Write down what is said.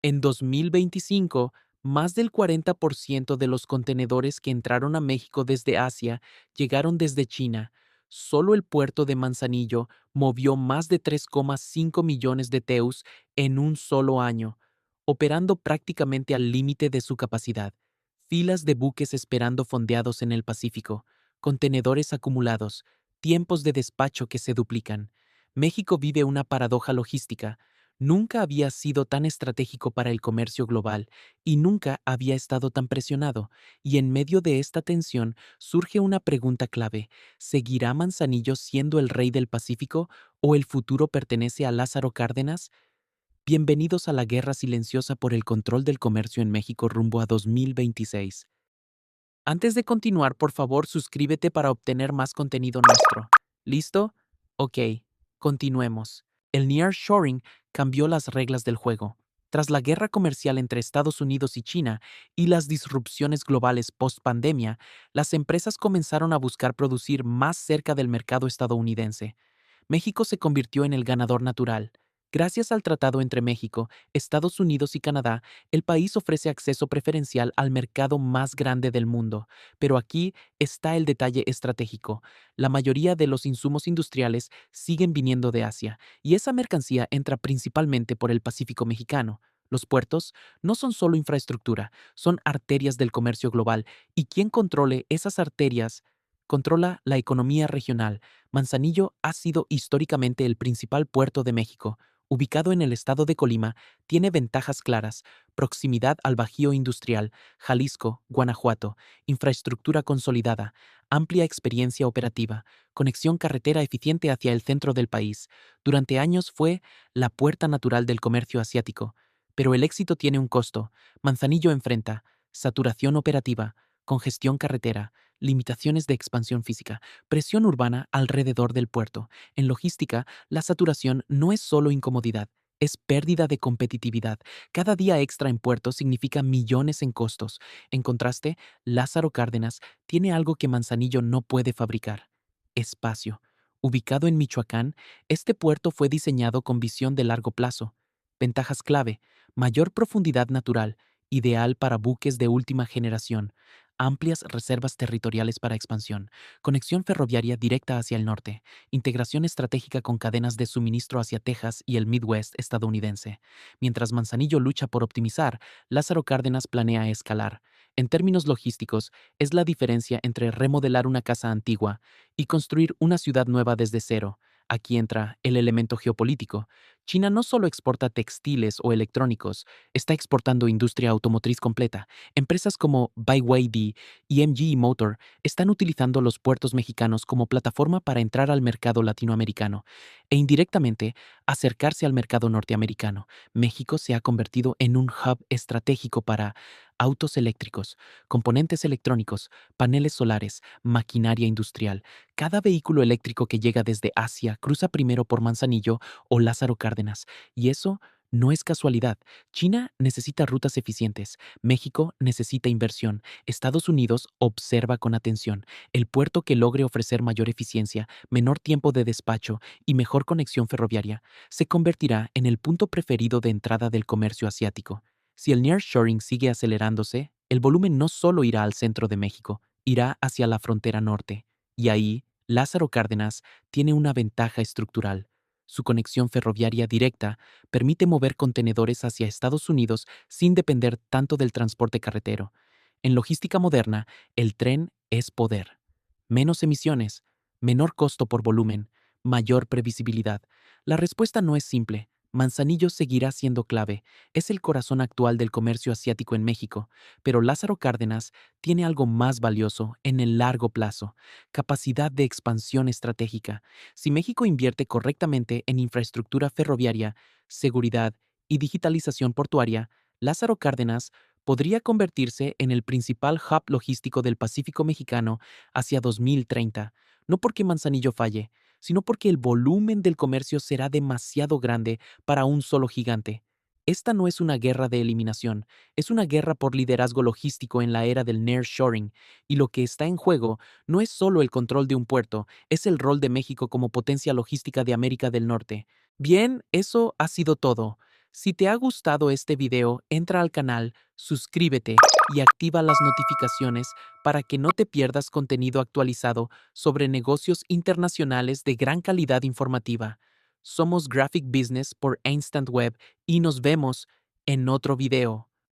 En 2025, más del 40% de los contenedores que entraron a México desde Asia llegaron desde China. Solo el puerto de Manzanillo movió más de 3,5 millones de TEUs en un solo año, operando prácticamente al límite de su capacidad. Filas de buques esperando fondeados en el Pacífico, contenedores acumulados, tiempos de despacho que se duplican. México vive una paradoja logística. Nunca había sido tan estratégico para el comercio global y nunca había estado tan presionado. Y en medio de esta tensión surge una pregunta clave. ¿Seguirá Manzanillo siendo el rey del Pacífico o el futuro pertenece a Lázaro Cárdenas? Bienvenidos a la guerra silenciosa por el control del comercio en México rumbo a 2026. Antes de continuar, por favor, suscríbete para obtener más contenido nuestro. ¿Listo? Ok, continuemos. El nearshoring cambió las reglas del juego. Tras la guerra comercial entre Estados Unidos y China y las disrupciones globales post-pandemia, las empresas comenzaron a buscar producir más cerca del mercado estadounidense. México se convirtió en el ganador natural. Gracias al tratado entre México, Estados Unidos y Canadá, el país ofrece acceso preferencial al mercado más grande del mundo. Pero aquí está el detalle estratégico. La mayoría de los insumos industriales siguen viniendo de Asia, y esa mercancía entra principalmente por el Pacífico mexicano. Los puertos no son solo infraestructura, son arterias del comercio global, y quien controle esas arterias controla la economía regional. Manzanillo ha sido históricamente el principal puerto de México. Ubicado en el estado de Colima, tiene ventajas claras: proximidad al Bajío Industrial, Jalisco, Guanajuato, infraestructura consolidada, amplia experiencia operativa, conexión carretera eficiente hacia el centro del país. Durante años fue la puerta natural del comercio asiático. Pero el éxito tiene un costo. Manzanillo enfrenta saturación operativa, congestión carretera, limitaciones de expansión física, presión urbana alrededor del puerto. En logística, la saturación no es solo incomodidad, es pérdida de competitividad. Cada día extra en puerto significa millones en costos. En contraste, Lázaro Cárdenas tiene algo que Manzanillo no puede fabricar: espacio. Ubicado en Michoacán, este puerto fue diseñado con visión de largo plazo. Ventajas clave: mayor profundidad natural, ideal para buques de última generación, amplias reservas territoriales para expansión, conexión ferroviaria directa hacia el norte, integración estratégica con cadenas de suministro hacia Texas y el Midwest estadounidense. Mientras Manzanillo lucha por optimizar, Lázaro Cárdenas planea escalar. En términos logísticos, es la diferencia entre remodelar una casa antigua y construir una ciudad nueva desde cero. Aquí entra el elemento geopolítico. China no solo exporta textiles o electrónicos, está exportando industria automotriz completa. Empresas como BYD y MG Motor están utilizando los puertos mexicanos como plataforma para entrar al mercado latinoamericano e indirectamente acercarse al mercado norteamericano. México se ha convertido en un hub estratégico para autos eléctricos, componentes electrónicos, paneles solares, maquinaria industrial. Cada vehículo eléctrico que llega desde Asia cruza primero por Manzanillo o Lázaro Cárdenas, y eso no es casualidad. China necesita rutas eficientes, México necesita inversión, Estados Unidos observa con atención. El puerto que logre ofrecer mayor eficiencia, menor tiempo de despacho y mejor conexión ferroviaria se convertirá en el punto preferido de entrada del comercio asiático. Si el nearshoring sigue acelerándose, el volumen no solo irá al centro de México, irá hacia la frontera norte. Y ahí, Lázaro Cárdenas tiene una ventaja estructural. Su conexión ferroviaria directa permite mover contenedores hacia Estados Unidos sin depender tanto del transporte carretero. En logística moderna, el tren es poder. Menos emisiones, menor costo por volumen, mayor previsibilidad. La respuesta no es simple. Manzanillo seguirá siendo clave. Es el corazón actual del comercio asiático en México, pero Lázaro Cárdenas tiene algo más valioso en el largo plazo: capacidad de expansión estratégica. Si México invierte correctamente en infraestructura ferroviaria, seguridad y digitalización portuaria, Lázaro Cárdenas podría convertirse en el principal hub logístico del Pacífico mexicano hacia 2030, no porque Manzanillo falle, sino porque el volumen del comercio será demasiado grande para un solo gigante. Esta no es una guerra de eliminación, es una guerra por liderazgo logístico en la era del nearshoring, y lo que está en juego no es solo el control de un puerto, es el rol de México como potencia logística de América del Norte. Bien, eso ha sido todo. Si te ha gustado este video, entra al canal, suscríbete y activa las notificaciones para que no te pierdas contenido actualizado sobre negocios internacionales de gran calidad informativa. Somos Graphic Business por Instant Web y nos vemos en otro video.